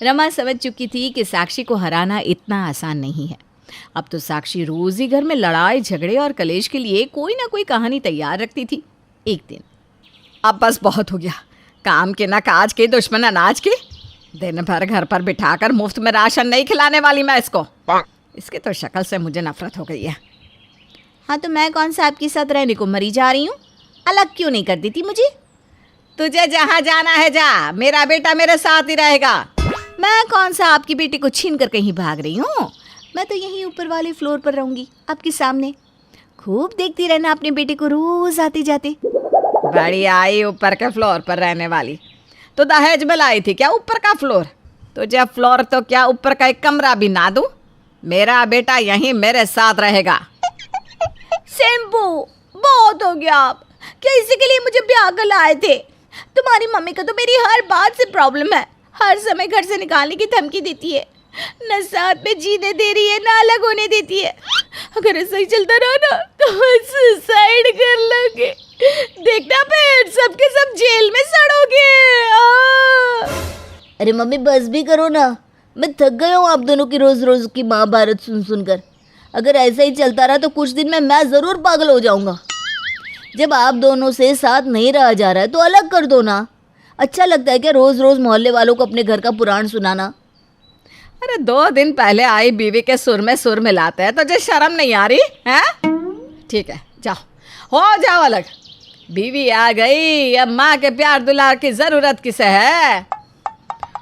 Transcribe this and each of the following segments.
रमा समझ चुकी थी कि साक्षी को हराना इतना आसान नहीं है। अब तो साक्षी रोज ही घर में लड़ाई झगड़े और कलेश के लिए कोई ना कोई कहानी तैयार रखती थी। एक दिन, अब बस बहुत हो गया, काम के ना काज के, दुश्मन अनाज के। दिन भर घर पर बिठाकर मुफ्त में राशन नहीं खिलाने वाली मैं इसको। इसके तो शक्ल से मुझे नफरत हो गई है। हाँ तो मैं कौन सा आपके साथ रहने को मरी जा रही हूँ? अलग क्यों नहीं कर देती मुझे? तुझे जहाँ जाना है जा, मेरा बेटा मेरे साथ ही रहेगा। मैं कौन सा आपकी बेटी को छीन कर कहीं भाग रही हूँ? मैं तो यहीं ऊपर वाले फ्लोर पर रहूंगी, आपके सामने। खूब देखती रहना अपने बेटे को रोज आते जाते। बड़ी आई ऊपर के फ्लोर पर रहने वाली, तो दहेज में लाई थी क्या ऊपर का फ्लोर? तुझे फ्लोर तो क्या ऊपर का एक कमरा भी ना दूं? मेरा बेटा यहीं मेरे साथ रहेगा। शैम्पू, बहुत हो गया। आप क्या इसी के लिए मुझे ब्याह कर लाए थे? तुम्हारी मम्मी को तो मेरी हर बात से प्रॉब्लम है। हर समय घर से निकालने की धमकी देती है, न साथ में जीने दे रही है, न अलग होने देती है। अगर ऐसा ही चलता रहा ना तो मैं सुसाइड कर लूंगी। देखना फिर सबके सब जेल में सड़ोगे। अरे मम्मी बस भी करो ना, मैं थक गया हूँ आप दोनों की रोज रोज की महाभारत सुन सुनकर। अगर ऐसा ही चलता रहा तो कुछ दिन में मैं ज़रूर पागल हो जाऊँगा। जब आप दोनों से साथ नहीं रहा जा रहा है तो अलग कर दो ना। अच्छा लगता है क्या रोज़ रोज़ मोहल्ले वालों को अपने घर का पुराण सुनाना? अरे 2 दिन पहले आई बीवी के सुर में सुर मिलाते हैं, तुझे शर्म नहीं आ रही है? ठीक है, जाओ हो जाओ अलग। बीवी आ गई, अब माँ के प्यार दुलार की ज़रूरत किसे है?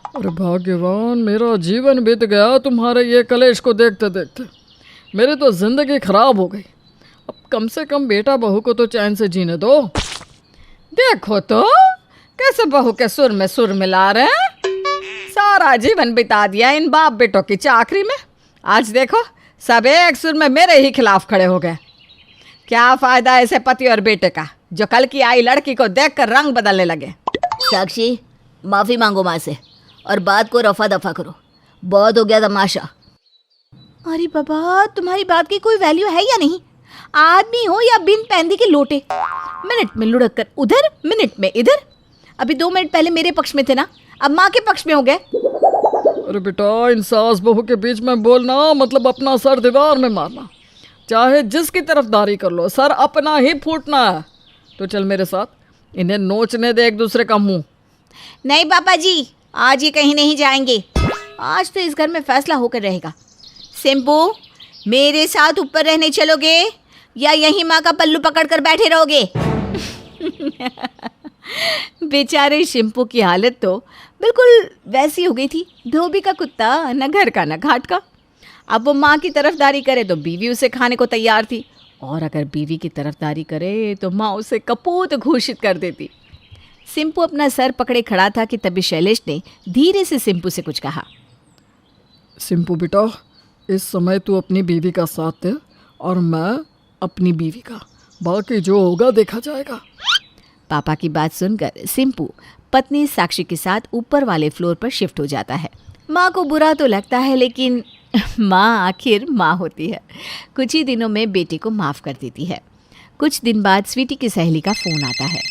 अरे भाग्यवान, मेरा जीवन बीत गया तुम्हारे ये कलेश को देखते देखते। मेरी तो ज़िंदगी खराब हो गई। अब कम से कम बेटा बहू को तो चैन से जीने दो। देखो तो कैसे बहू के सुर में सुर मिला रहे हैं। सारा जीवन बिता दिया इन बाप बेटों की चाकरी में। आज देखो सब एक सुर में मेरे ही खिलाफ खड़े हो गए। क्या फ़ायदा ऐसे पति और बेटे का जो कल की आई लड़की को देखकर रंग बदलने लगे। साक्षी, माफ़ी मांगो माँ से और बात को रफा दफा करो। बहुत हो गया तमाशा। अरे बाबा, तुम्हारी बात की कोई वैल्यू है या नहीं? आदमी हो या बिन पैंदी के लोटे, मिनट में लुढ़क कर उधर, मिनट में इधर। अभी 2 मिनट पहले मेरे पक्ष में थे ना, अब माँ के पक्ष में हो गए। अरे बेटा, इन सास बहू के बीच में बोलना मतलब अपना सर दीवार में मारना। चाहे जिसकी तरफदारी कर लो, सर अपना ही फूटना है। तो चल मेरे साथ, इन्हें नोचने दे एक दूसरे का मुंह। नहीं पापा जी, आज ये कहीं नहीं जाएंगे। आज तो इस घर में फैसला होकर रहेगा। शैम्पू, मेरे साथ ऊपर रहने चलोगे या यहीं माँ का पल्लू पकड़कर बैठे रहोगे? बेचारे शैम्पू की हालत तो बिल्कुल वैसी हो गई थी, धोबी का कुत्ता, न घर का न घाट का। अब वो माँ की तरफदारी करे तो बीवी उसे खाने को तैयार थी, और अगर बीवी की तरफदारी करे तो माँ उसे कपूत घोषित कर देती। शैम्पू अपना सर पकड़े खड़ा था कि तभी शैलेश ने धीरे से शैम्पू से कुछ कहा। शैम्पू बेटा, इस समय तू अपनी बीवी का साथ दे और मैं अपनी बीवी का। बाकी जो होगा देखा जाएगा। पापा की बात सुनकर शैम्पू पत्नी साक्षी के साथ ऊपर वाले फ्लोर पर शिफ्ट हो जाता है। माँ को बुरा तो लगता है, लेकिन माँ आखिर माँ होती है। कुछ ही दिनों में बेटे को माफ़ कर देती है। कुछ दिन बाद स्वीटी की सहेली का फ़ोन आता है।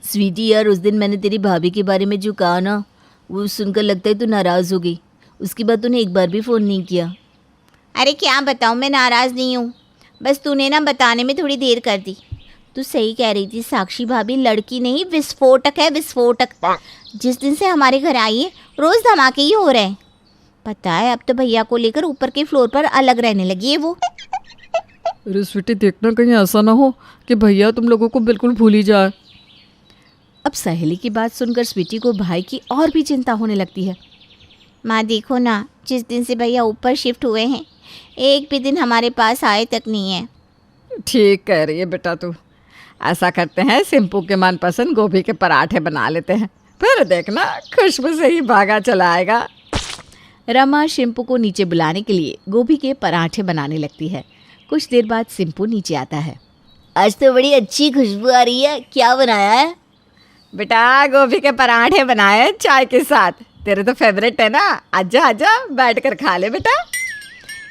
स्वीटी यार, उस दिन मैंने तेरी भाभी के बारे में जो कहा ना, वो सुनकर लगता है तू नाराज़ हो गई। उसके बाद तूने एक बार भी फ़ोन नहीं किया। अरे क्या बताऊँ, मैं नाराज़ नहीं हूँ, बस तूने ना बताने में थोड़ी देर कर दी। तू सही कह रही थी, साक्षी भाभी लड़की नहीं विस्फोटक है, विस्फोटक। जिस दिन से हमारे घर आई है रोज़ धमाके ही हो रहे हैं। पता है, अब तो भैया को लेकर ऊपर के फ्लोर पर अलग रहने लगी है वो। अरे स्वीटी, देखना कहीं ऐसा ना हो कि भैया तुम लोगों को बिल्कुल भूल ही जाए। अब सहेली की बात सुनकर स्वीटी को भाई की और भी चिंता होने लगती है। माँ देखो ना, जिस दिन से भैया ऊपर शिफ्ट हुए हैं एक भी दिन हमारे पास आए तक नहीं है। ठीक कह रही है बेटा तू। ऐसा करते हैं, शैम्पू के मनपसंद गोभी के पराठे बना लेते हैं, फिर देखना खुशबू से ही भागा चला आएगा। रमा शैम्पू को नीचे बुलाने के लिए गोभी के पराठे बनाने लगती है। कुछ देर बाद शैम्पू नीचे आता है। आज तो बड़ी अच्छी खुशबू आ रही है, क्या बनाया है? बेटा गोभी के पराठे बनाए चाय के साथ, तेरे तो फेवरेट है ना। आजा आजा बैठ कर खा ले बेटा।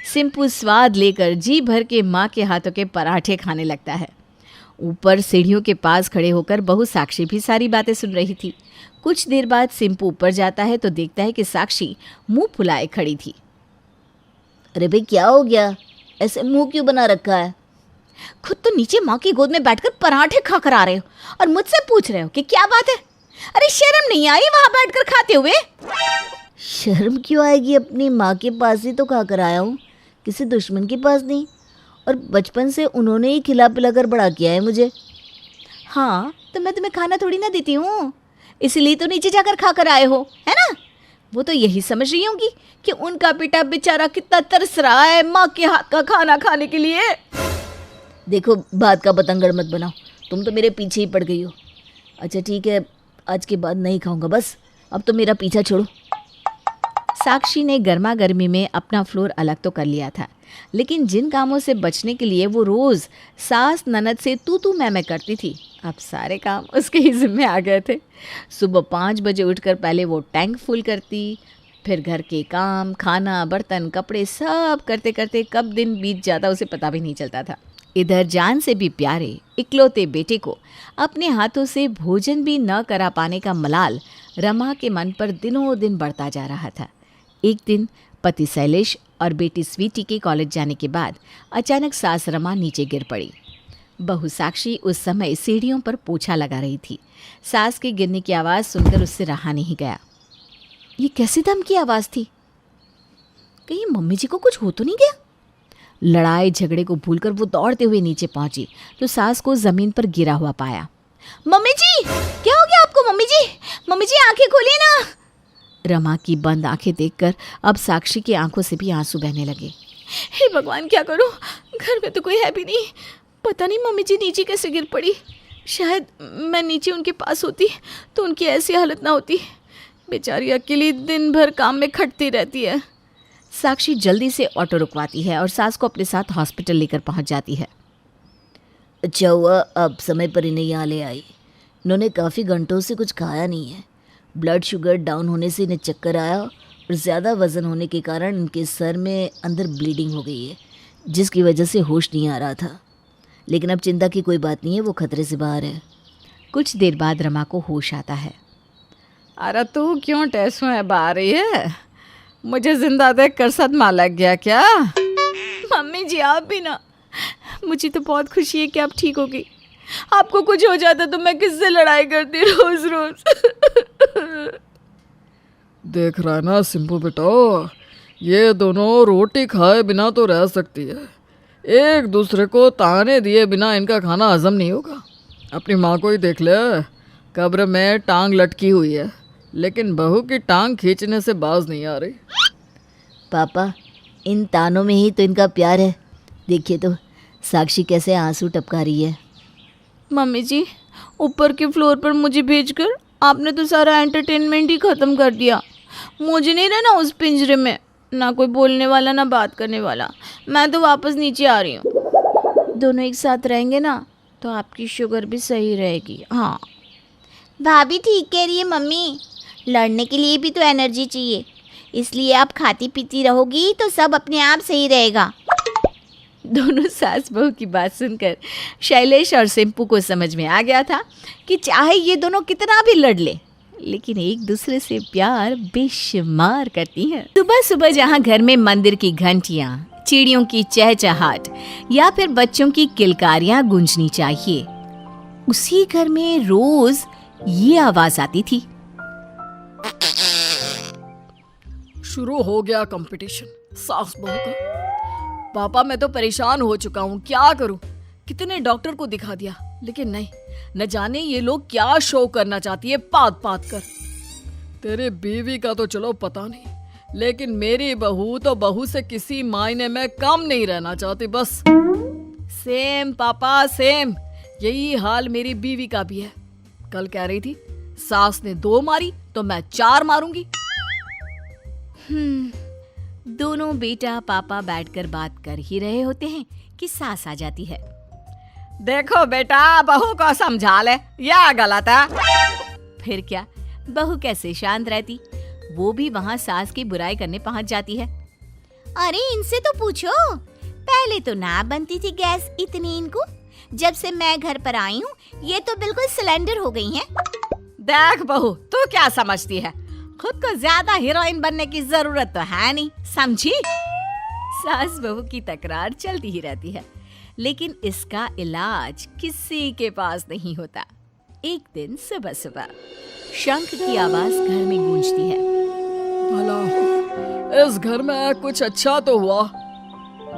शैम्पू स्वाद लेकर जी भर के माँ के हाथों के पराठे खाने लगता है। ऊपर सीढ़ियों के पास खड़े होकर बहू साक्षी भी सारी बातें सुन रही थी। कुछ देर बाद सिंपू ऊपर जाता है तो देखता है कि साक्षी मुंह फुलाए खड़ी थी। अरे भाई क्या हो गया, ऐसे मुंह क्यों बना रखा है? खुद तो नीचे माँ की गोद में बैठकर पराठे खाकर आ रहे हो और मुझसे पूछ रहे हो कि क्या बात है। अरे शर्म नहीं आई वहां बैठकर खाते हुए? शर्म क्यों आएगी, अपनी माँ के पास ही तो खा कर आया हूँ, किसी दुश्मन के पास नहीं। और बचपन से उन्होंने ही खिला पिला कर बड़ा किया है मुझे। हाँ तो मैं तुम्हें खाना थोड़ी ना देती हूँ, इसलिए तो नीचे जाकर खाकर आए हो, है ना? वो तो यही समझ रही होंगी कि उनका बेटा बेचारा कितना तरस रहा है माँ के हाथ का खाना खाने के लिए। देखो बात का पतंगड़ मत बनाओ, तुम तो मेरे पीछे ही पड़ गई हो। अच्छा ठीक है, आज के बाद नहीं खाऊंगा, बस अब तो मेरा पीछा छोड़ो। साक्षी ने गर्मा गर्मी में अपना फ्लोर अलग तो कर लिया था, लेकिन जिन कामों से बचने के लिए वो रोज़ सास ननद से तू मैं करती थी, अब सारे काम उसके ही जिम्मे आ गए थे। सुबह 5 बजे उठकर पहले वो टैंक फुल करती, फिर घर के काम, खाना, बर्तन, कपड़े सब करते करते कब दिन बीत जाता उसे पता भी नहीं चलता था। इधर जान से भी प्यारे इकलौते बेटे को अपने हाथों से भोजन भी न करा पाने का मलाल रमा के मन पर दिनों दिन बढ़ता जा रहा था। एक दिन पति शैलेश और बेटी स्वीटी के कॉलेज जाने के बाद अचानक सास रमा नीचे गिर पड़ी। बहू साक्षी उस समय सीढ़ियों पर पोछा लगा रही थी। सास के गिरने की आवाज़ सुनकर उससे रहा नहीं गया। ये कैसी दम की आवाज़ थी? कहीं मम्मी जी को कुछ हो तो नहीं गया? लड़ाई झगड़े को भूलकर वो दौड़ते हुए नीचे पहुंची तो सास को ज़मीन पर गिरा हुआ पाया। मम्मी जी, क्या हो गया आपको? मम्मी जी, मम्मी जी आंखें खोलिए ना। रमा की बंद आंखें देखकर अब साक्षी की आंखों से भी आंसू बहने लगे। हे भगवान, क्या करूं? घर में तो कोई है भी नहीं, पता नहीं मम्मी जी नीचे कैसे गिर पड़ी। शायद मैं नीचे उनके पास होती तो उनकी ऐसी हालत ना होती। बेचारी अकेली दिन भर काम में खटती रहती है। साक्षी जल्दी से ऑटो रुकवाती है और सास को अपने साथ हॉस्पिटल लेकर पहुंच जाती है। अच्छा हुआ अब समय पर इन्हें यहाँ ले आई। इन्होंने काफ़ी घंटों से कुछ खाया नहीं है। ब्लड शुगर डाउन होने से इन्हें चक्कर आया और ज़्यादा वज़न होने के कारण इनके सर में अंदर ब्लीडिंग हो गई है, जिसकी वजह से होश नहीं आ रहा था। लेकिन अब चिंता की कोई बात नहीं है, वो खतरे से बाहर है। कुछ देर बाद रमा को होश आता है। अरे तू क्यों टेस्ट में बा रही है? मुझे जिंदा देख कर सदमा लग गया क्या? मम्मी जी आप भी ना, मुझे तो बहुत खुशी है कि आप ठीक हो गई। आपको कुछ हो जाता तो मैं किससे लड़ाई करती रोज रोज। देख रहा है ना सिंपू बेटा, ये दोनों रोटी खाए बिना तो रह सकती है, एक दूसरे को ताने दिए बिना इनका खाना हजम नहीं होगा। अपनी माँ को ही देख ले, कब्र में टांग लटकी हुई है लेकिन बहू की टांग खींचने से बाज नहीं आ रही। पापा, इन तानों में ही तो इनका प्यार है। देखिए तो साक्षी कैसे आंसू टपका रही है। मम्मी जी, ऊपर के फ्लोर पर मुझे भेजकर आपने तो सारा एंटरटेनमेंट ही ख़त्म कर दिया। मुझे नहीं रहना उस पिंजरे में, ना कोई बोलने वाला ना बात करने वाला। मैं तो वापस नीचे आ रही हूँ। दोनों एक साथ रहेंगे ना तो आपकी शुगर भी सही रहेगी। हाँ भाभी ठीक कह रही है मम्मी, लड़ने के लिए भी तो एनर्जी चाहिए, इसलिए आप खाती पीती रहोगी तो सब अपने आप सही रहेगा। दोनों सास बहू की बात सुनकर शैलेश और सिंपू को समझ में आ गया था कि चाहे ये दोनों कितना भी लड़ ले, लेकिन एक दूसरे से प्यार बेशुमार करती हैं। सुबह सुबह जहाँ घर में मंदिर की घंटियाँ, चिड़ियों की चहचहाट या फिर बच्चों की किलकारियाँ गूंजनी चाहिए, उसी घर में रोज ये आवाज आती थी। शुरू हो गया कंपटीशन सास बहू का। पापा मैं तो परेशान हो चुका हूँ, क्या करूँ? कितने डॉक्टर को दिखा दिया लेकिन नहीं, न जाने ये लोग क्या शो करना चाहती है पात पात कर। तेरे बीवी का तो चलो पता नहीं, लेकिन मेरी बहू तो बहू से किसी मायने में कम नहीं रहना चाहती बस। सेम पापा सेम, यही हाल मेरी बीवी का भी है। कल कह रही थी सास ने 2 मारी तो मैं 4 मारूंगी। दोनों बेटा पापा बैठकर बात कर ही रहे होते हैं कि सास आ जाती है। देखो बेटा, बहू को समझा ले, यह गलत है। फिर क्या, बहू कैसे शांत रहती, वो भी वहाँ सास की बुराई करने पहुँच जाती है। अरे इनसे तो पूछो, पहले तो ना बनती थी गैस इतनी इनको, जब से मैं घर पर आई हूँ ये तो बिल्कुल सिलेंडर हो गई हैं। देख बहू, तू क्या समझती है? खुद को ज्यादा हीरोइन बनने की जरूरत तो है नहीं, समझी? सास बहू की तकरार चलती ही रहती है, लेकिन इसका इलाज किसी के पास नहीं होता। एक दिन सुबह सुबह शंख की आवाज घर में गूंजती है। भला इस घर में कुछ अच्छा तो हुआ।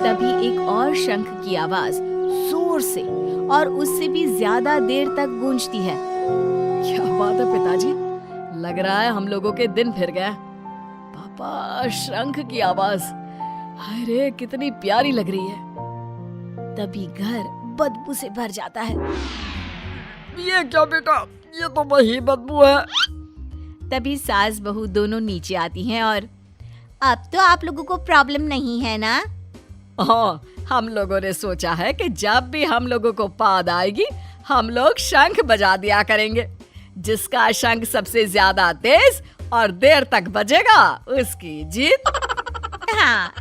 तभी एक और शंख की आवाज जोर से और उससे भी ज्यादा देर तक गूंजती है। क्या बात है पिताजी, लग रहा है हम लोगों के दिन फिर गए। पापा, शंख की आवाज, अरे कितनी प्यारी लग रही है। तभी घर बदबू से भर जाता है। ये क्या बेटा, ये तो वही बदबू है। तभी सास बहू दोनों नीचे आती हैं और अब तो आप लोगों को प्रॉब्लम नहीं है ना? हाँ, हम लोगों ने सोचा है कि जब भी हम लोगों को पाद आएगी हम लोग शंख बजा दिया करेंगे। जिसका शंख सबसे ज्यादा तेज और देर तक बजेगा उसकी जीत। हाँ,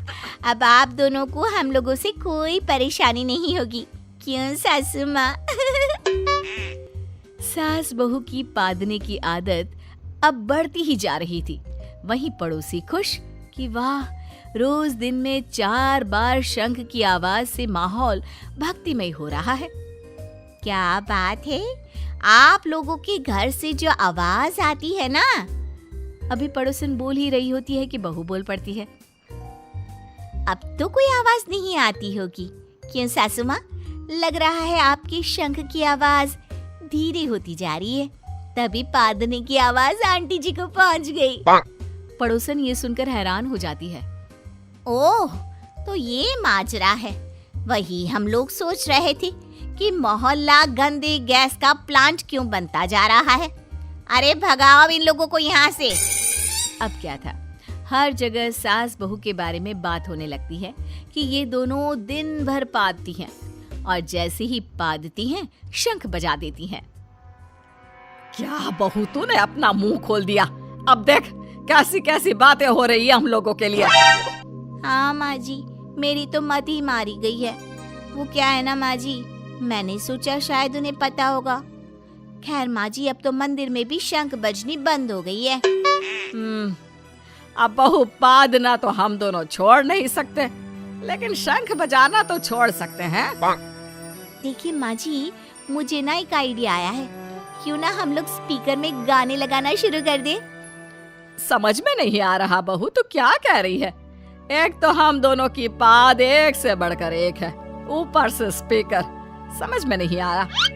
अब आप दोनों को हम लोगों से कोई परेशानी नहीं होगी, क्यों सासू माँ? सास बहू की पादने की आदत अब बढ़ती ही जा रही थी। वहीं पड़ोसी खुश कि वाह, रोज दिन में 4 बार शंख की आवाज से माहौल भक्तिमय हो रहा है। क्या बात है, आप लोगों के घर से जो आवाज आती है ना। अभी पड़ोसन बोल ही रही होती है कि बहू बोल पड़ती है। अब तो कोई आवाज नहीं आती होगी, क्यों सासू माँ? लग रहा है आपकी शंख की आवाज धीरे होती जा रही है। तभी पादने की आवाज आंटी जी को पहुंच गई। पड़ोसन ये सुनकर हैरान हो जाती है। ओह, तो ये माजरा है। वही हम लोग सोच रहे थे कि मोहल्ला गंदे गैस का प्लांट क्यों बनता जा रहा है। अरे भगाओ इन लोगों को यहाँ से। अब क्या था, हर जगह सास बहू के बारे में बात होने लगती है कि ये दोनों दिन भर पादती हैं और जैसे ही पादती हैं शंख बजा देती हैं। क्या बहू, तूने अपना मुंह खोल दिया। अब देख कैसी कैसी बातें हो रही है हम लोगों के लिए। हाँ माँ जी, मेरी तो मत ही मारी गई है। वो क्या है ना माँ जी, मैंने सोचा शायद उन्हें पता होगा। खैर माँ जी, अब तो मंदिर में भी शंख बजनी बंद हो गई है। अब बहू, पादना तो हम दोनों छोड़ नहीं सकते, लेकिन शंख बजाना तो छोड़ सकते हैं। देखिए माँ जी, मुझे ना एक आइडिया आया है। क्यों ना हम लोग स्पीकर में गाने लगाना शुरू कर दे? समझ में नहीं आ रहा बहू, तू क्या कह रही है? एक तो हम दोनों की पाद एक से बढ़कर एक है, ऊपर से स्पीकर, समझ में नहीं आ रहा।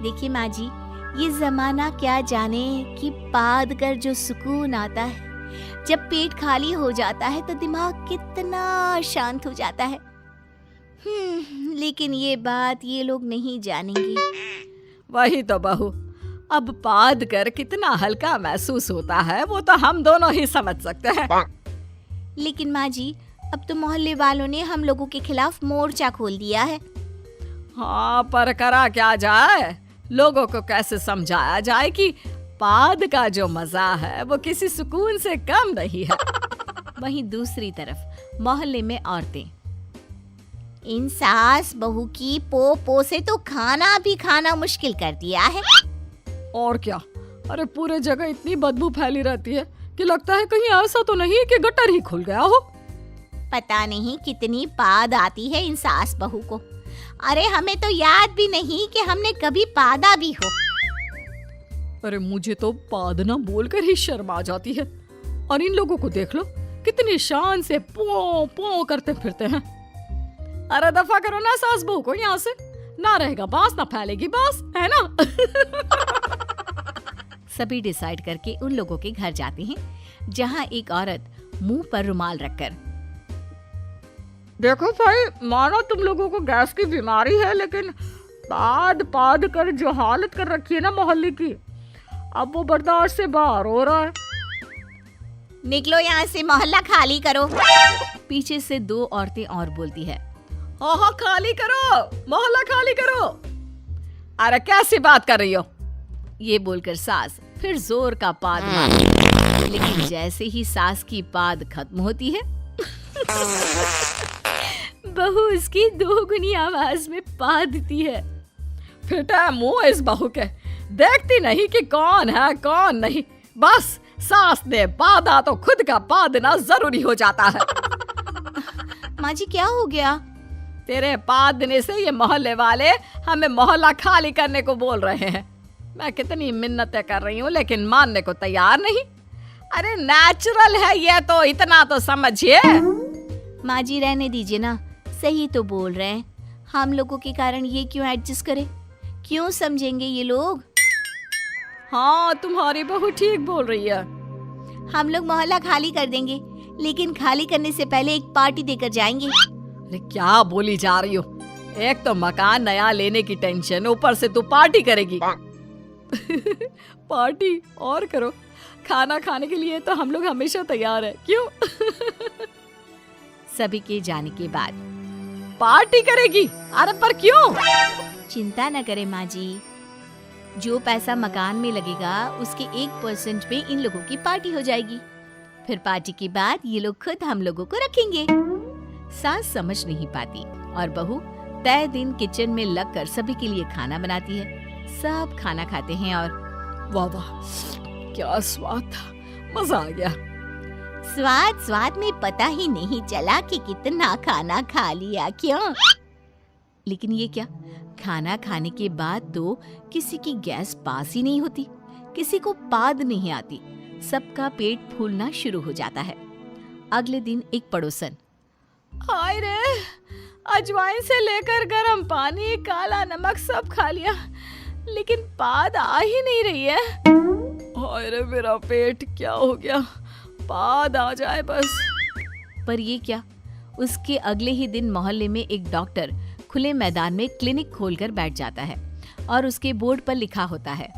देखिए माँ जी, ये जमाना क्या जाने कि पाद कर जो सुकून आता है, जब पेट खाली हो जाता है तो दिमाग कितना शांत हो जाता है। लेकिन ये बात ये लोग नहीं जानेंगे। वही तो बहू, अब पाद कर कितना हल्का महसूस होता है वो तो हम दोनों ही समझ सकते हैं। लेकिन माँ जी, अब तो मोहल्ले वालों ने हम लोगों के खिलाफ मोर्चा खोल दिया है। हाँ, पर करा क्या जाए? लोगों को कैसे समझाया जाए कि पाद का जो मजा है वो किसी सुकून से कम नहीं है। वहीं दूसरी तरफ मोहल्ले में औरतें, इन सास बहू की पो से तो खाना भी खाना मुश्किल कर दिया है। और क्या, अरे पूरे जगह इतनी बदबू फैली रहती है कि लगता है कहीं ऐसा तो नहीं कि गटर ही खुल गया हो। पता नहीं कितनी पाद आती है इन सास बहू को। अरे हमें तो याद भी नहीं कि हमने कभी पादा भी हो। अरे मुझे तो पादना बोलकर ही शर्म आ जाती है। और इन लोगों को देख लो, कितनी शान से पो पो करते फिरते हैं। अरे दफा करो ना सास बहू को यहाँ से, ना रहेगा बांस ना फैलेगी बांस, है ना? सभी डिसाइड करके उन लोगों के घर जाते हैं जहाँ एक औरत मुंह पर रुमाल रखकर, देखो भाई, मानो तुम लोगों को गैस की बीमारी है, लेकिन पाद कर जो हालत कर रखी है ना मोहल्ले की, अब वो बर्दाश्त से बाहर हो रहा है। निकलो यहाँ से, मोहल्ला खाली करो। पीछे से 2 औरतें और बोलती है, हाँ खाली करो, मोहल्ला खाली करो। अरे कैसी बात कर रही हो? ये बोलकर सास फिर जोर का पाद मारती, लेकिन जैसे ही सास की पाद खत्म होती है बहू उसकी 2 गुनी आवाज में पादती है। फिटा मुंह इस बहू के, देखती नहीं कि कौन है कौन नहीं, बस सास ने पादा तो खुद का पादना जरूरी हो जाता है। माँ जी क्या हो गया? तेरे पादने से ये मोहल्ले वाले हमें मोहल्ला खाली करने को बोल रहे हैं। मैं कितनी मिन्नतें कर रही हूँ लेकिन मानने को तैयार नहीं। अरे नेचुरल है ये तो, इतना तो समझिए। माँ जी रहने दीजिए ना, सही तो बोल रहे हैं। हम लोगों के कारण ये क्यों एडजस्ट करे? क्यों समझेंगे ये लोग? हाँ तुम्हारी बहू ठीक बोल रही है। हम लोग मोहल्ला खाली कर देंगे, लेकिन खाली करने से पहले एक पार्टी देकर जाएंगे। अरे क्या बोली जा रही हो? एक तो मकान नया लेने की टेंशन, ऊपर से तू पार्टी करेगी। पार्टी और करो, खाना खाने के लिए तो हम लोग हमेशा तैयार है, क्यों? सभी के जाने के बाद पार्टी करेगी? अरे पर क्यों? चिंता न करें माँ जी, जो पैसा मकान में लगेगा उसके 1% पे इन लोगों की पार्टी हो जाएगी। फिर पार्टी के बाद ये लोग खुद हम लोगों को रखेंगे। सास समझ नहीं पाती और बहू तय दिन किचन में लगकर सभी के लिए खाना बनाती है। सब खाना खाते हैं और वाह वाह, क्या स्वाद था, मजा आ गया। स्वाद में पता ही नहीं चला कि कितना खाना खा लिया, क्यों? लेकिन ये क्या, खाना खाने के बाद तो किसी की गैस पास ही नहीं होती, किसी को पाद नहीं आती, सबका पेट फूलना शुरू हो जाता है। अगले दिन एक पड़ोसन, हाय रे, अजवाइन से लेकर गरम पानी, काला नमक सब खा लिया, लेकिन पाद आ ही नहीं रही है। हाय रे मेरा पेट, क्या हो गया? पाद आ जाए बस। पर ये क्या, उसके अगले ही दिन मोहल्ले में एक डॉक्टर खुले मैदान में क्लिनिक खोलकर बैठ जाता है और उसके बोर्ड पर लिखा होता है,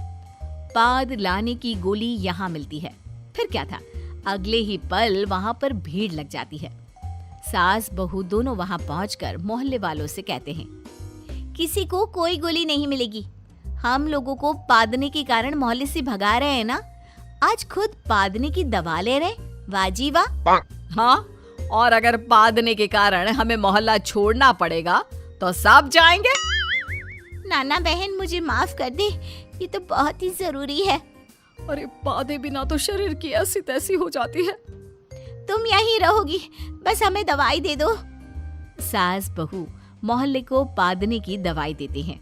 पाद लाने की गोली यहाँ मिलती है। फिर क्या था, अगले ही पल वहाँ पर भीड़ लग जाती है। सास बहू दोनों वहाँ पहुंचकर मोहल्ले वालों से कहते हैं, किसी को कोई गोली नहीं मिलेगी। हम लोगों को पादने के कारण मोहल्ले से भगा रहे हैं ना, आज खुद पादने की दवा ले रहे। वाह जी वाह। हाँ, और अगर पादने के कारण हमें मोहल्ला छोड़ना पड़ेगा तो सब जाएंगे। नाना बहन मुझे माफ कर दे, ये तो बहुत ही जरूरी है। अरे पादे बिना तो शरीर की ऐसी तैसी हो जाती है। तुम यहीं रहोगी, बस हमें दवाई दे दो। सास बहू मोहल्ले को पादने की दवाई देते हैं।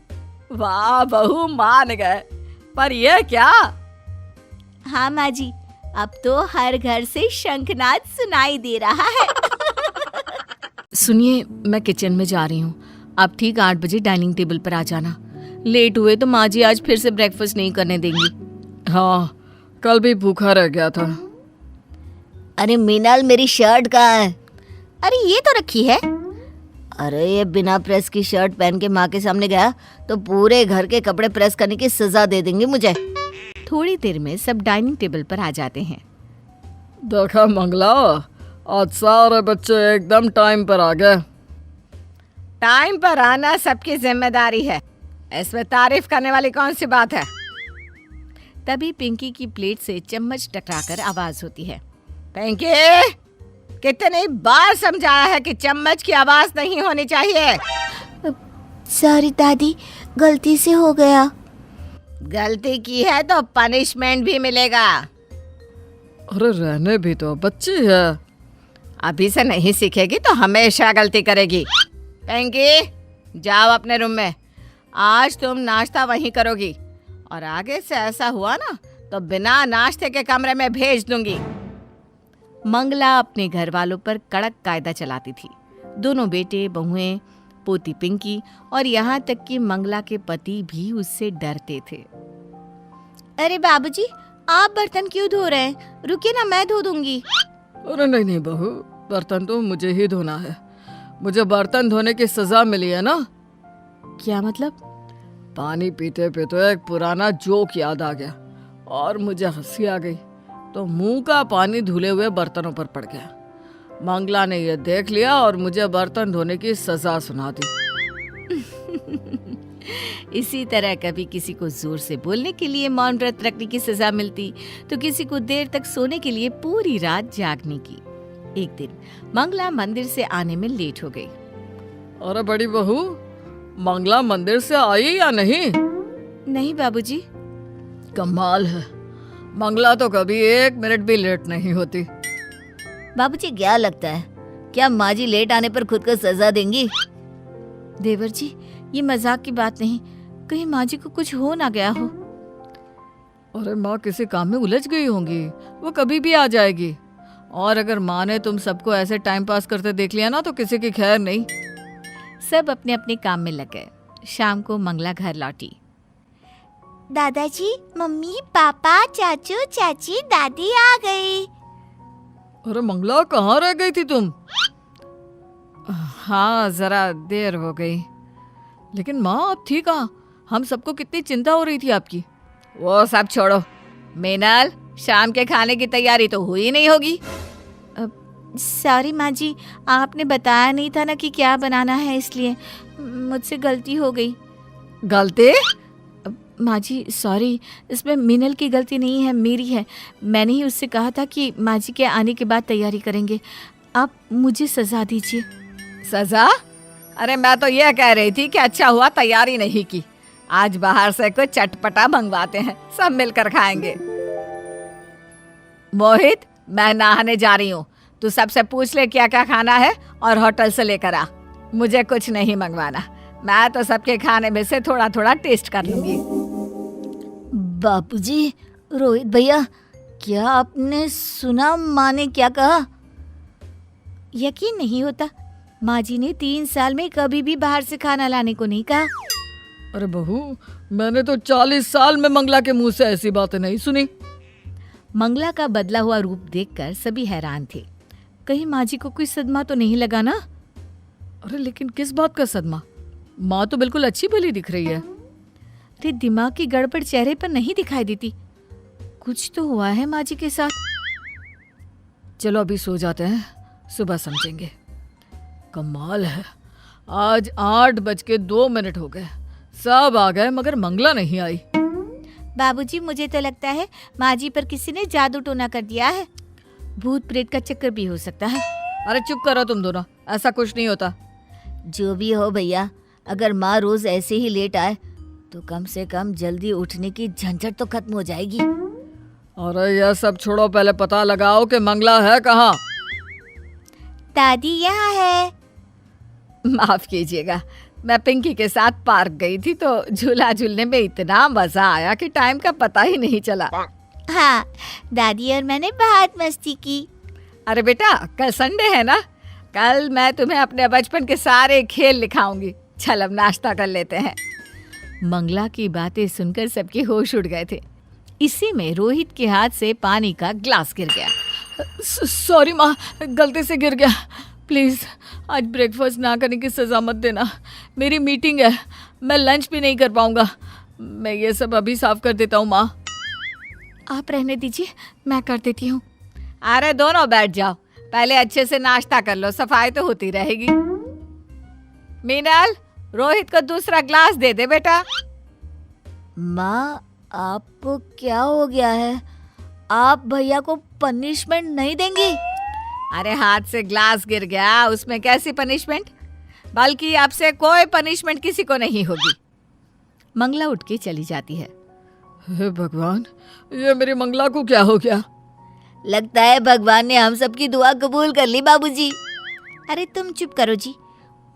वाह बहू, मान गए। पर ये क्या? हाँ माँ जी, अब तो हर घर से शंखनाद सुनाई दे रहा है। सुनिए, मैं किचन में जा रही हूँ, आप ठीक 8 बजे डाइनिंग टेबल पर आ जाना। लेट हुए तो माँ जी आज फिर से ब्रेकफास्ट नहीं करने देंगी। हाँ, कल भी भूखा रह गया था। अरे मीनाल, मेरी शर्ट कहाँ है? अरे ये तो रखी है। अरे ये बिना प्रेस की शर्ट पहन के माँ के सामने गया तो पूरे घर के कपड़े प्रेस करने की सजा दे देंगी मुझे। थोड़ी देर में सब डाइनिंग टेबल पर आ जाते हैं। देखा मंगला, आज सारे बच्चे एकदम टाइम पर आ गए। टाइम पर आना सबकी जिम्मेदारी है, इसमें तारीफ करने वाली कौन सी बात है? तभी पिंकी की प्लेट से चम्मच टकराकर आवाज होती है, पिंकी, कितनी बार समझाया है कि चम्मच की आवाज नहीं होनी चाहिए। सॉरी दादी, गलती से हो गया। गलती की है तो पनिशमेंट भी मिलेगा। अरे रहने भी तो, बच्ची है। अभी से नहीं सीखेगी तो हमेशा गलती करेगी। पिंकी, जाओ अपने रूम में, आज तुम नाश्ता वहीं करोगी और आगे से ऐसा हुआ ना तो बिना नाश्ते के कमरे में भेज दूंगी। मंगला अपने घर वालों पर कड़क कायदा चलाती थी। दोनों बेटे, बहुएं, पोती पिंकी और यहाँ तक कि मंगला के पति भी उससे डरते थे। अरे बाबूजी, आप बर्तन क्यों धो रहे हैं? रुकिए ना, मैं धो दूंगी। अरे नहीं नहीं बहू, बर्तन तो मुझे ही धोना है। मुझे बर्तन धोने की सजा मिली है ना। क्या मतलब? पानी पीते पीते एक पुराना जोक याद आ गया और मुझे हंसी आ गई, तो मुंह का पानी धुले हुए बर्तनों पर पड़ गया। मंगला ने यह देख लिया और मुझे बर्तन धोने की सजा सुना दी। इसी तरह कभी किसी को जोर से बोलने के लिए मौन व्रत रखने की सजा मिलती, तो किसी को देर तक सोने के लिए पूरी रात जागने की। एक दिन मंगला मंदिर से आने में लेट हो गई। अरे बड़ी बहू, मंगला मंदिर से आई या नहीं? नहीं बाबूजी। कमाल है, मंगला तो कभी 1 मिनट भी लेट नहीं होती। बाबूजी क्या लगता है, क्या माँ जी लेट आने पर खुद को सजा देंगी? देवर जी, ये मजाक की बात नहीं, कहीं माँ जी को कुछ हो ना गया हो। अरे माँ किसी काम में उलझ गई होंगी, वो कभी भी आ जाएगी। और अगर माँ ने तुम सबको ऐसे टाइम पास करते देख लिया ना तो किसी की खैर नहीं। सब अपने अपने काम में लग गए। शाम को मंगला घर लौटी। दादाजी, मम्मी, पापा, चाचू, चाची, दादी आ गई। अरे मंगला कहाँ रह गई थी तुम? हाँ, जरा देर हो गई। लेकिन माँ आप थी कहाँ? हम सबको कितनी चिंता हो रही थी आपकी। वो सब छोड़ो। मीनल, शाम के खाने की तैयारी तो हुई नहीं होगी। सॉरी माँ जी, आपने बताया नहीं था ना कि क्या बनाना है, इसलिए मुझसे गलती हो गई। गलती? माँ जी सॉरी, इसमें मीनल की गलती नहीं है, मेरी है। मैंने ही उससे कहा था कि माँ जी के आने के बाद तैयारी करेंगे। आप मुझे सजा दीजिए। सजा? अरे मैं तो ये कह रही थी कि अच्छा हुआ तैयारी नहीं की। आज बाहर से कुछ चटपटा मंगवाते हैं, सब मिलकर खाएंगे। मोहित, मैं नहाने जा रही हूँ, तू सबसे पूछ ले क्या क्या खाना है और होटल से लेकर आ। मुझे कुछ नहीं मंगवाना, मैं तो सबके खाने में से थोड़ा थोड़ा टेस्ट कर लूंगी। बापूजी, रोहित भैया, क्या आपने सुना माँ ने क्या कहा? यकीन नहीं होता, माँ जी ने 3 साल में कभी भी बाहर से खाना लाने को नहीं कहा। अरे बहू, मैंने तो 40 साल में मंगला के मुंह से ऐसी बातें नहीं सुनी। मंगला का बदला हुआ रूप देखकर सभी हैरान थे। कहीं माँ जी को कोई सदमा तो नहीं लगा ना? अरे लेकिन किस बात का सदमा? माँ तो बिल्कुल अच्छी भली दिख रही है। अरे दिमाग की गड़बड़ चेहरे पर नहीं दिखाई देती। कुछ तो हुआ है माँ जी के साथ। चलो अभी सो जाते हैं, सुबह समझेंगे। कमाल है, आज 8:02 हो गए, सब आ गए मगर मंगला नहीं आई। बाबूजी, मुझे तो लगता है माँ जी पर किसी ने जादू टोना कर दिया है। भूत प्रेत का चक्कर भी हो सकता है। अरे चुप करो तुम दोनों, ऐसा कुछ नहीं होता। जो भी हो भैया, अगर माँ रोज ऐसे ही लेट आए तो कम से कम जल्दी उठने की झंझट तो खत्म हो जाएगी। अरे यह सब छोड़ो, पहले पता लगाओ कि मंगला है कहाँ। दादी यहाँ है। माफ कीजिएगा, मैं पिंकी के साथ पार्क गई थी तो झूला झूलने में इतना मजा आया कि टाइम का पता ही नहीं चला। हाँ, दादी और मैंने बहुत मस्ती की। अरे बेटा, कल संडे है ना, कल मैं तुम्हें अपने बचपन के सारे खेल दिखाऊंगी। चल अब नाश्ता कर लेते हैं। मंगला की बातें सुनकर सबके होश उड़ गए थे। इसी में रोहित के हाथ से पानी का ग्लास गिर गया। सॉरी माँ, गलती से गिर गया। प्लीज़ आज ब्रेकफास्ट ना करने की सज़ा मत देना, मेरी मीटिंग है, मैं लंच भी नहीं कर पाऊँगा। मैं ये सब अभी साफ कर देता हूँ माँ। आप रहने दीजिए, मैं कर देती हूँ। अरे दोनों बैठ जाओ, पहले अच्छे से नाश्ता कर लो, सफाई तो होती रहेगी। मीनल, रोहित को दूसरा ग्लास दे दे बेटा। माँ, आपको क्या हो गया है? आप भैया को पनिशमेंट नहीं देंगी? अरे हाथ से ग्लास गिर गया, उसमें कैसी पनिशमेंट? बल्कि आपसे कोई पनिशमेंट किसी को नहीं होगी। मंगला उठ के चली जाती है। हे भगवान, ये मेरी मंगला को क्या हो गया? लगता है भगवान ने हम सबकी दुआ कबूल कर ली बाबूजी। अरे तुम चुप करो जी,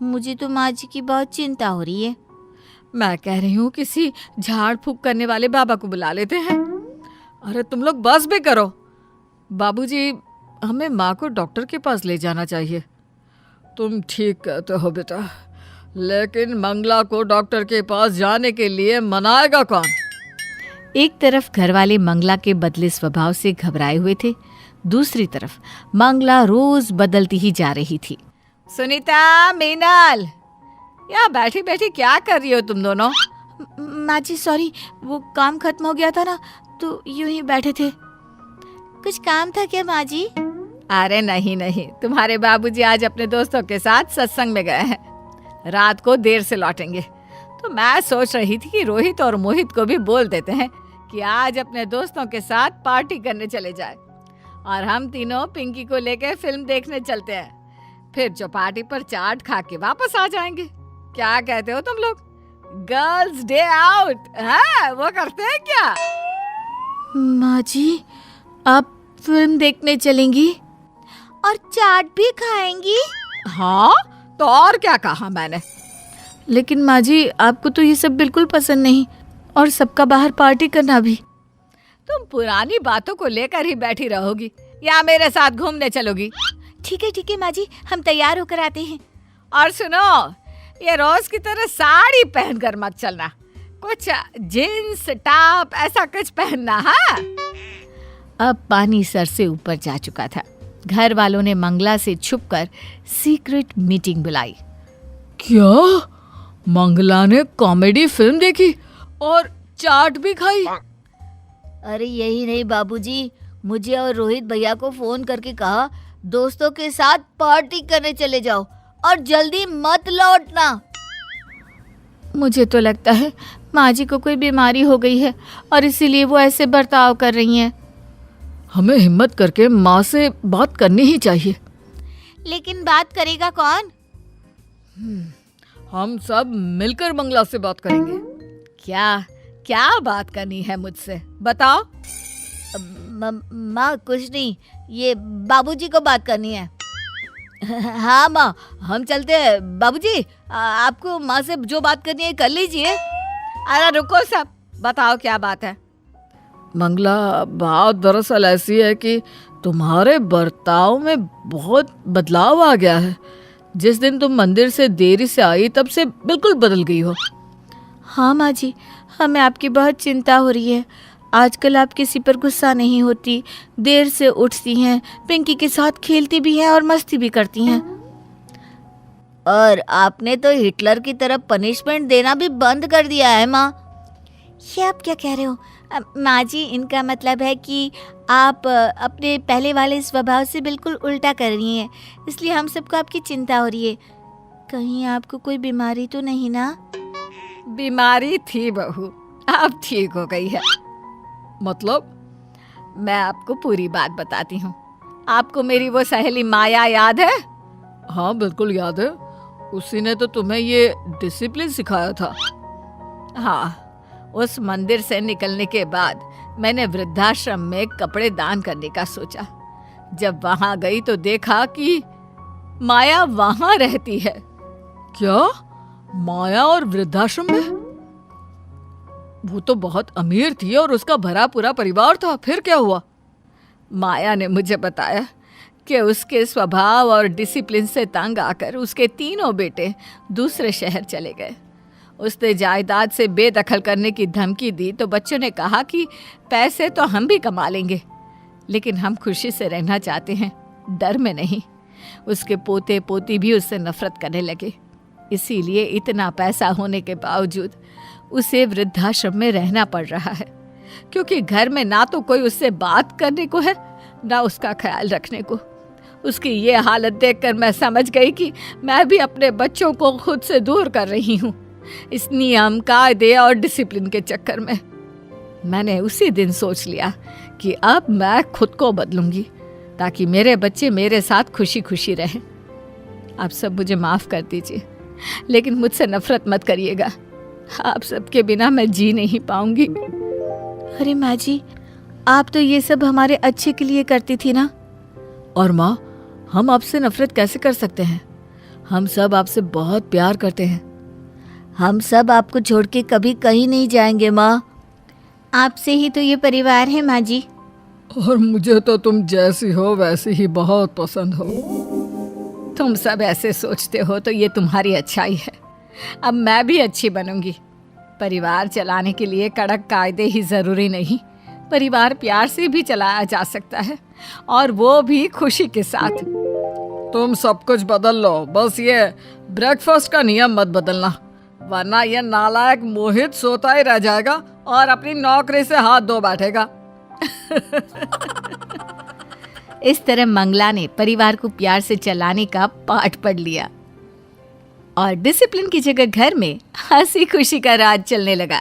मुझे तो माँ जी की बहुत चिंता हो रही है। मैं कह रही हूँ किसी झाड़ फूक करने वाले बाबा को बुला लेते हैं। अरे तुम लोग बस भी करो। बाबूजी, हमें माँ को डॉक्टर के पास ले जाना चाहिए। तुम ठीक कहते हो बेटा, लेकिन मंगला को डॉक्टर के पास जाने के लिए मनाएगा कौन? एक तरफ घर वाले मंगला के बदले स्वभाव से घबराए हुए थे, दूसरी तरफ मंगला रोज बदलती ही जा रही थी। सुनीता, मीनल, यहाँ बैठी बैठी क्या कर रही हो तुम दोनों? माँ जी सॉरी, वो काम खत्म हो गया था ना, तो यूं ही बैठे थे। कुछ काम था क्या माँ जी? अरे नहीं नहीं, तुम्हारे बाबूजी आज अपने दोस्तों के साथ सत्संग में गए हैं, रात को देर से लौटेंगे। तो मैं सोच रही थी कि रोहित और मोहित को भी बोल देते हैं कि आज अपने दोस्तों के साथ पार्टी करने चले जाए और हम तीनों पिंकी को लेकर फिल्म देखने चलते हैं। फिर चौपाटी पर चाट खा के वापस आ जाएंगे। क्या कहते हो तुम लोग? गर्ल्स डे आउट, हाँ वो करते हैं क्या? माँ जी, आप फिल्म देखने चलेंगी? और चाट भी खाएंगी? हाँ, तो और क्या कहा मैंने? लेकिन माँ जी, आपको तो ये सब बिल्कुल पसंद नहीं, और सबका बाहर पार्टी करना भी। तुम पुरानी बातों को लेकर ही बैठी रहोगी या मेरे साथ घूमने चलोगी? ठीक है माँ जी, हम तैयार होकर आते हैं। और सुनो, ये रोज की तरह साड़ी पहनकर मत चलना, कुछ जींस टॉप ऐसा कुछ पहनना। हाँ। अब पानी सर से ऊपर जा चुका था। घर वालों ने मंगला से छुपकर सीक्रेट मीटिंग बुलाई। क्या मंगला ने कॉमेडी फिल्म देखी और चाट भी खाई? अरे यही नहीं बाबूजी, मुझे और रोहित भैया को फोन करके कहा दोस्तों के साथ पार्टी करने चले जाओ और जल्दी मत लौटना। मुझे तो लगता है माँ जी को कोई बीमारी हो गई है और इसीलिए वो ऐसे बर्ताव कर रही हैं। हमें हिम्मत करके माँ से बात करनी ही चाहिए। लेकिन बात करेगा कौन? हम सब मिलकर मंगला से बात करेंगे। क्या क्या बात करनी है मुझसे, बताओ। माँ कुछ नहीं, ये बाबूजी को बात करनी है। हाँ माँ, हम चलते हैं। बाबूजी, आपको माँ से जो बात करनी है कर लीजिए। अरे रुको सब, बताओ क्या बात है। मंगला, बात दरअसल ऐसी है कि तुम्हारे बर्ताव में बहुत बदलाव आ गया है। जिस दिन तुम मंदिर से देरी से आई तब से बिल्कुल बदल गई हो। हाँ माँ जी, हमें आपकी बहुत चिंता हो रही है। आजकल आप किसी पर गुस्सा नहीं होती, देर से उठती हैं, पिंकी के साथ खेलती भी हैं और मस्ती भी करती हैं। और आपने तो हिटलर की तरह पनिशमेंट देना भी बंद कर दिया है माँ। ये आप क्या कह रहे हो? माँ जी, इनका मतलब है कि आप अपने पहले वाले स्वभाव से बिल्कुल उल्टा कर रही हैं, इसलिए हम सबको आपकी चिंता हो रही है। कहीं आपको कोई बीमारी तो नहीं ना? बीमारी थी बहू, अब ठीक हो गई है। मतलब? मैं आपको पूरी बात बताती हूँ। आपको मेरी वो सहेली माया याद है? हाँ बिल्कुल याद है, उसी ने तो तुम्हें ये डिसिप्लिन सिखाया था। हाँ, उस मंदिर से निकलने के बाद मैंने वृद्धाश्रम में कपड़े दान करने का सोचा। जब वहां गई तो देखा कि माया वहां रहती है। क्या माया और वृद्धाश्रम में? वो तो बहुत अमीर थी और उसका भरा पूरा परिवार था, फिर क्या हुआ? माया ने मुझे बताया कि उसके स्वभाव और डिसिप्लिन से तंग आकर उसके तीनों बेटे दूसरे शहर चले गए। उसने जायदाद से बेदखल करने की धमकी दी तो बच्चों ने कहा कि पैसे तो हम भी कमा लेंगे, लेकिन हम खुशी से रहना चाहते हैं, डर में नहीं। उसके पोते पोती भी उससे नफरत करने लगे। इसीलिए इतना पैसा होने के बावजूद उसे वृद्धाश्रम में रहना पड़ रहा है, क्योंकि घर में ना तो कोई उससे बात करने को है, ना उसका ख्याल रखने को। उसकी ये हालत देखकर मैं समझ गई कि मैं भी अपने बच्चों को खुद से दूर कर रही हूँ, इस नियम कायदे और डिसिप्लिन के चक्कर में। मैंने उसी दिन सोच लिया कि अब मैं खुद को बदलूंगी ताकि मेरे बच्चे मेरे साथ खुशी खुशी रहें। आप सब मुझे माफ़ कर दीजिए, लेकिन मुझसे नफरत मत करिएगा। आप सबके बिना मैं जी नहीं पाऊंगी। अरे माँ जी, आप तो ये सब हमारे अच्छे के लिए करती थी ना। और माँ, हम आपसे नफरत कैसे कर सकते हैं? हम सब आपसे बहुत प्यार करते हैं। हम सब आपको छोड़ के कभी कहीं नहीं जाएंगे माँ। आपसे ही तो ये परिवार है माँ जी। और मुझे तो तुम जैसी हो वैसी ही बहुत पसंद हो। तुम सब ऐसे सोचते हो तो ये तुम्हारी अच्छाई है। अब मैं भी अच्छी बनूंगी। परिवार चलाने के लिए कड़क कायदे ही ज़रूरी नहीं, परिवार प्यार से भी चलाया जा सकता है, और वो भी खुशी के साथ। तुम सब कुछ बदल लो, बस ये ब्रेकफास्ट का नियम मत बदलना, वरना ये नालायक मोहित सोता ही रह जाएगा और अपनी नौकरी से हाथ धो बैठेगा। इस तरह मंगला ने परिवार को प्यार से चलाने का पाठ पढ़ लिया और डिसिप्लिन की जगह घर में हंसी खुशी का राज चलने लगा।